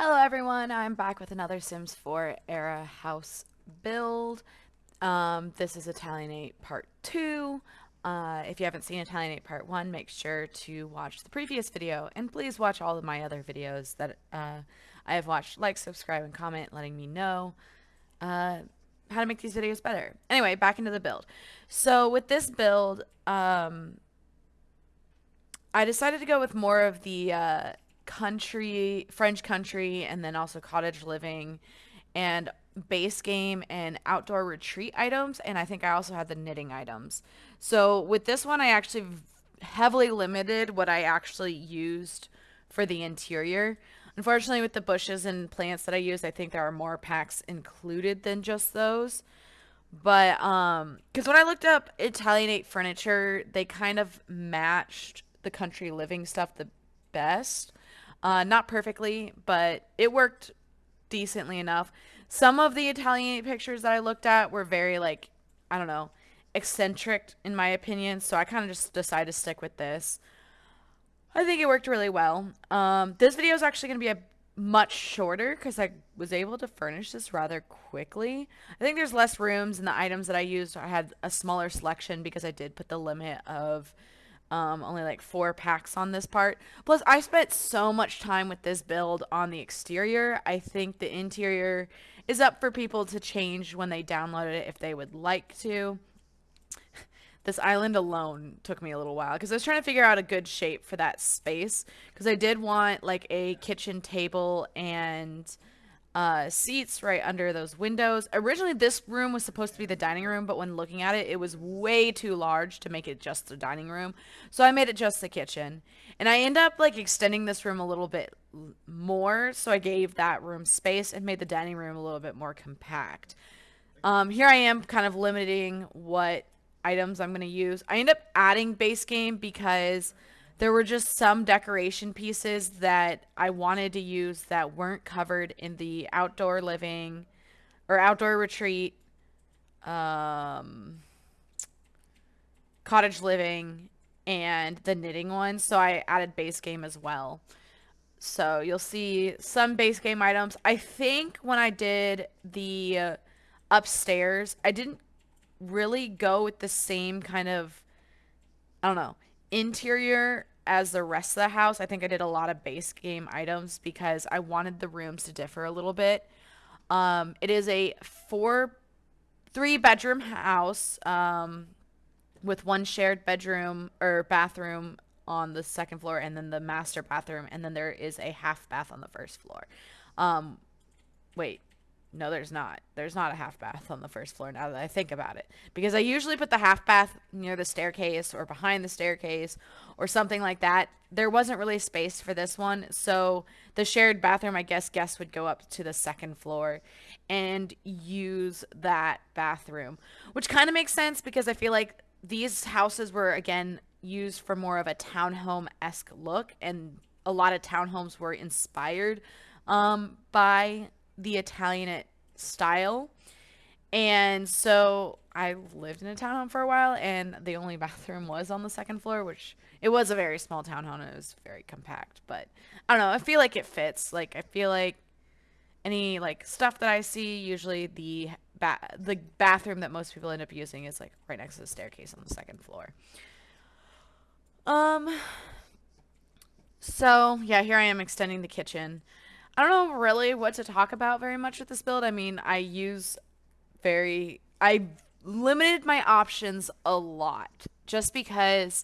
Hello everyone, I'm back with another Sims 4 era house build. This is Italianate Part 2. If you haven't seen Italianate Part 1, make sure to watch the previous video, and please watch all of my other videos that I have watched. Like, subscribe, and comment letting me know how to make these videos better. Anyway, back into the build. So with this build, I decided to go with more of the French country, and then also cottage living and base game and outdoor retreat items. And I think I also had the knitting items. So with this one, I actually heavily limited what I actually used for the interior. Unfortunately, with the bushes and plants that I used, I think there are more packs included than just those. But because when I looked up Italianate furniture, they kind of matched the country living stuff the best. Not perfectly, but it worked decently enough. Some of the Italianate pictures that I looked at were very, like, I don't know, eccentric in my opinion. So I kind of just decided to stick with this. I think it worked really well. This video is actually going to be a much shorter because I was able to furnish this rather quickly. I think there's less rooms in the items that I used. I had a smaller selection because I did put the limit of only like 4 packs on this part. Plus, I spent so much time with this build on the exterior. I think the interior is up for people to change when they download it if they would like to. This island alone took me a little while because I was trying to figure out a good shape for that space, because I did want like a kitchen table and seats right under those windows. Originally, this room was supposed to be the dining room, but when looking at it, it was way too large to make it just the dining room. So I made it just the kitchen. And I end up like extending this room a little bit more, so I gave that room space and made the dining room a little bit more compact. Here I am kind of limiting what items I'm going to use. I end up adding base game because there were just some decoration pieces that I wanted to use that weren't covered in the outdoor living or outdoor retreat, um, cottage living, and the knitting one. So I added base game as well. So you'll see some base game items. I think when I did the upstairs, I didn't really go with the same kind of, I don't know, interior as the rest of the house. I think I did a lot of base game items because I wanted the rooms to differ a little bit. It is a 3 bedroom house, with one shared bedroom or bathroom on the second floor, and then the master bathroom, and then there is a half bath on the first floor. Um, Wait, no, there's not. There's not a half bath on the first floor now that I think about it. Because I usually put the half bath near the staircase or behind the staircase or something like that. There wasn't really space for this one. So the shared bathroom, I guess guests would go up to the second floor and use that bathroom. Which kind of makes sense because I feel like these houses were, again, used for more of a townhome-esque look. And a lot of townhomes were inspired by the Italianate style. And so I lived in a townhome for a while, and the only bathroom was on the second floor, which it was a very small townhome. It was very compact, but I don't know. I feel like it fits. Like, I feel like any like stuff that I see, usually the bathroom that most people end up using is like right next to the staircase on the second floor. Um, so yeah, here I am extending the kitchen. I don't know really what to talk about very much with this build. I mean, I limited my options a lot just because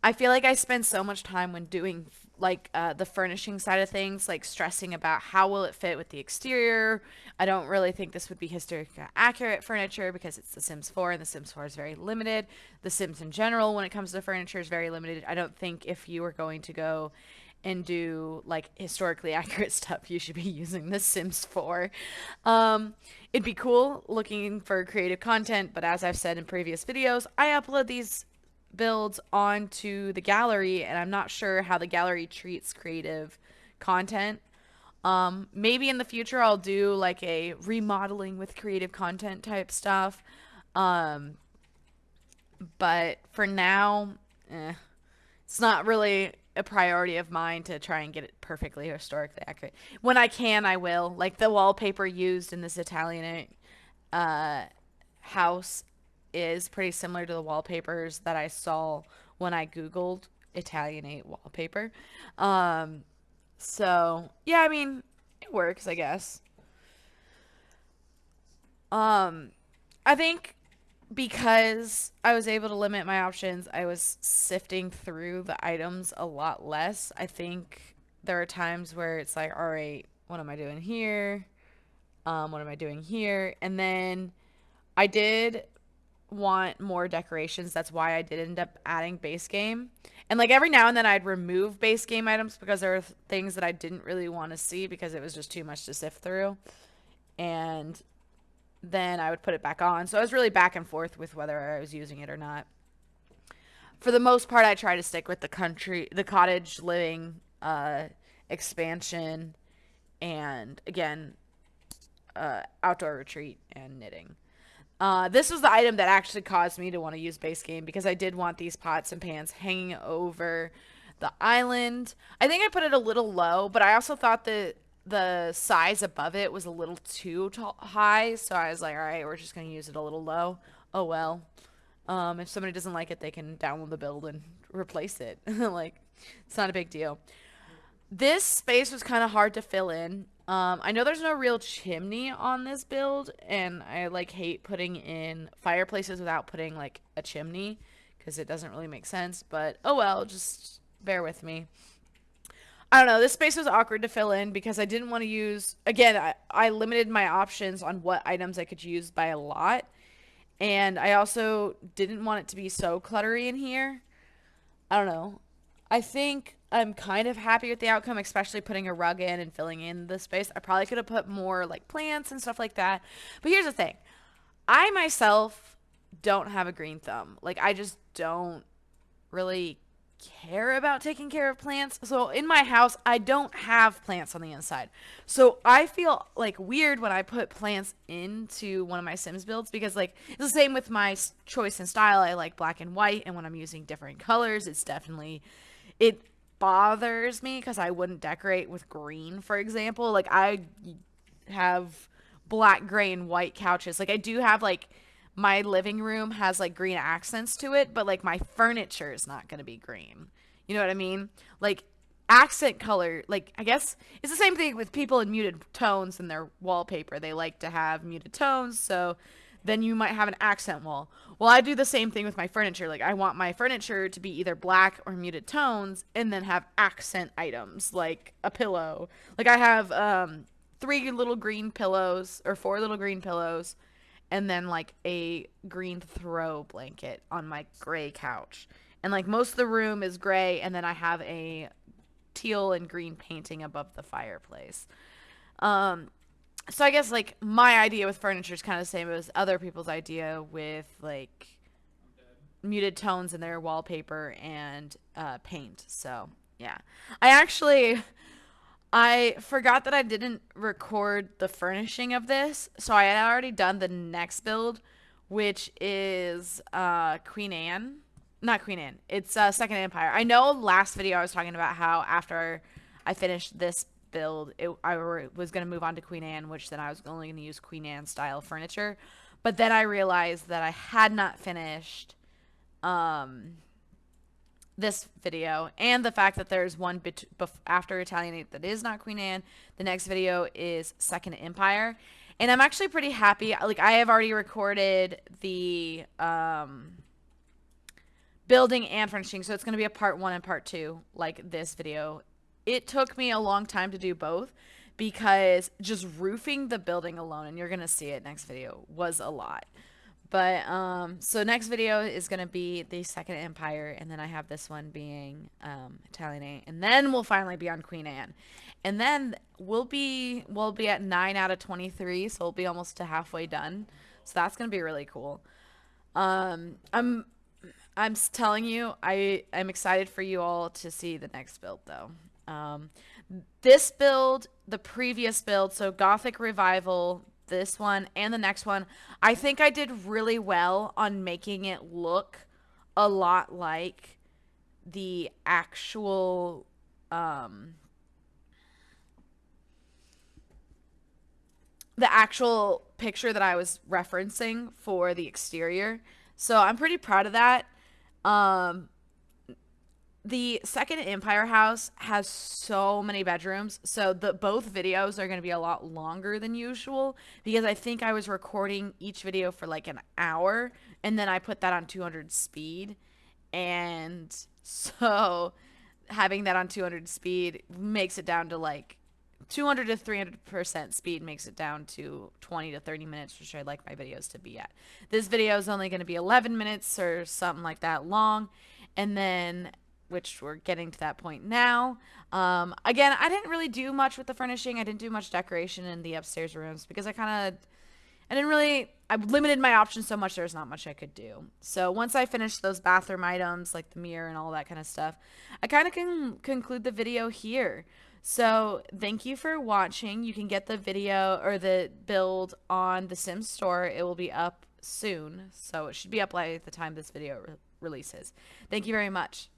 I feel like I spend so much time when doing like the furnishing side of things, like stressing about how will it fit with the exterior. I don't really think this would be historically accurate furniture because it's The Sims 4, and The Sims 4 is very limited. The Sims in general, when it comes to furniture, is very limited. I don't think if you were going to go and do like historically accurate stuff, you should be using The Sims 4. It'd be cool looking for creative content, but as I've said in previous videos, I upload these builds onto the gallery, and I'm not sure how the gallery treats creative content. Maybe in the future I'll do like a remodeling with creative content type stuff. But for now, it's not really a priority of mine to try and get it perfectly historically accurate. When I can, I will. Like the wallpaper used in this Italianate uh, house is pretty similar to the wallpapers that I saw when I Googled Italianate wallpaper. Um, so yeah, I mean, it works, I guess. Um, I think because I was able to limit my options, I was sifting through the items a lot less. I think there are times where it's like, all right, what am I doing here? What am I doing here? And then I did want more decorations. That's why I did end up adding base game. And like every now and then I'd remove base game items because there were things that I didn't really want to see because it was just too much to sift through. And then I would put it back on. So I was really back and forth with whether I was using it or not. For the most part, I try to stick with the cottage living expansion, and again, outdoor retreat and knitting. This was the item that actually caused me to want to use base game because I did want these pots and pans hanging over the island. I think I put it a little low, but I also thought that the size above it was a little too high, so I was like, all right, we're just going to use it a little low. Oh well. If somebody doesn't like it, they can download the build and replace it. Like, it's not a big deal. This space was kind of hard to fill in. I know there's no real chimney on this build, and I like hate putting in fireplaces without putting like a chimney because it doesn't really make sense. But oh well, just bear with me. I don't know. This space was awkward to fill in because I didn't want to use. Again, I limited my options on what items I could use by a lot, and I also didn't want it to be so cluttery in here. I don't know. I think I'm kind of happy with the outcome, especially putting a rug in and filling in the space. I probably could have put more like plants and stuff like that. But here's the thing. I myself don't have a green thumb. Like I just don't really care about taking care of plants. So in my house, I don't have plants on the inside. So I feel like weird when I put plants into one of my Sims builds because like it's the same with my choice in style. I like black and white, and when I'm using different colors, it bothers me because I wouldn't decorate with green, for example. Like I have black, gray, and white couches. Like I do have like my living room has like green accents to it, but like my furniture is not going to be green. You know what I mean? Like accent color, like I guess it's the same thing with people in muted tones in their wallpaper. They like to have muted tones, so then you might have an accent wall. Well, I do the same thing with my furniture. Like I want my furniture to be either black or muted tones and then have accent items like a pillow. Like I have 3 little green pillows or 4 little green pillows and then like a green throw blanket on my gray couch. And like most of the room is gray, and then I have a teal and green painting above the fireplace. So I guess like my idea with furniture is kind of the same as other people's idea with like muted tones in their wallpaper and paint. So yeah, I forgot that I didn't record the furnishing of this, so I had already done the next build, which is Queen Anne. Not Queen Anne. It's Second Empire. I know last video I was talking about how after I finished this build, was going to move on to Queen Anne, which then I was only going to use Queen Anne style furniture. But then I realized that I had not finished this video, and the fact that there's one after Italianate that is not Queen Anne. The next video is Second Empire, and I'm actually pretty happy. Like I have already recorded the building and furnishing, so it's going to be a part 1 and part 2 like this video. It took me a long time to do both because just roofing the building alone, and you're going to see it next video, was a lot. But so next video is going to be the Second Empire, and then I have this one being Italianate, and then we'll finally be on Queen Anne. And then we'll be at 9 out of 23, so we'll be almost to halfway done. So that's going to be really cool. I'm telling you, I'm excited for you all to see the next build though. This build, the previous build, so Gothic Revival, this one and the next one, I think I did really well on making it look a lot like the actual picture that I was referencing for the exterior. So I'm pretty proud of that. Um, the second Empire House has so many bedrooms, so the both videos are going to be a lot longer than usual because I think I was recording each video for like an hour and then I put that on 200 speed. And so having that on 200 speed makes it down to like 200 to 300% speed makes it down to 20 to 30 minutes, which I like my videos to be at. This video is only going to be 11 minutes or something like that long. And then, which we're getting to that point now. Again, I didn't really do much with the furnishing. I didn't do much decoration in the upstairs rooms because I limited my options so much there's not much I could do. So once I finished those bathroom items like the mirror and all that kind of stuff, I kind of can conclude the video here. So thank you for watching. You can get the video or the build on the Sims store. It will be up soon. So it should be up by the time this video releases. Thank you very much.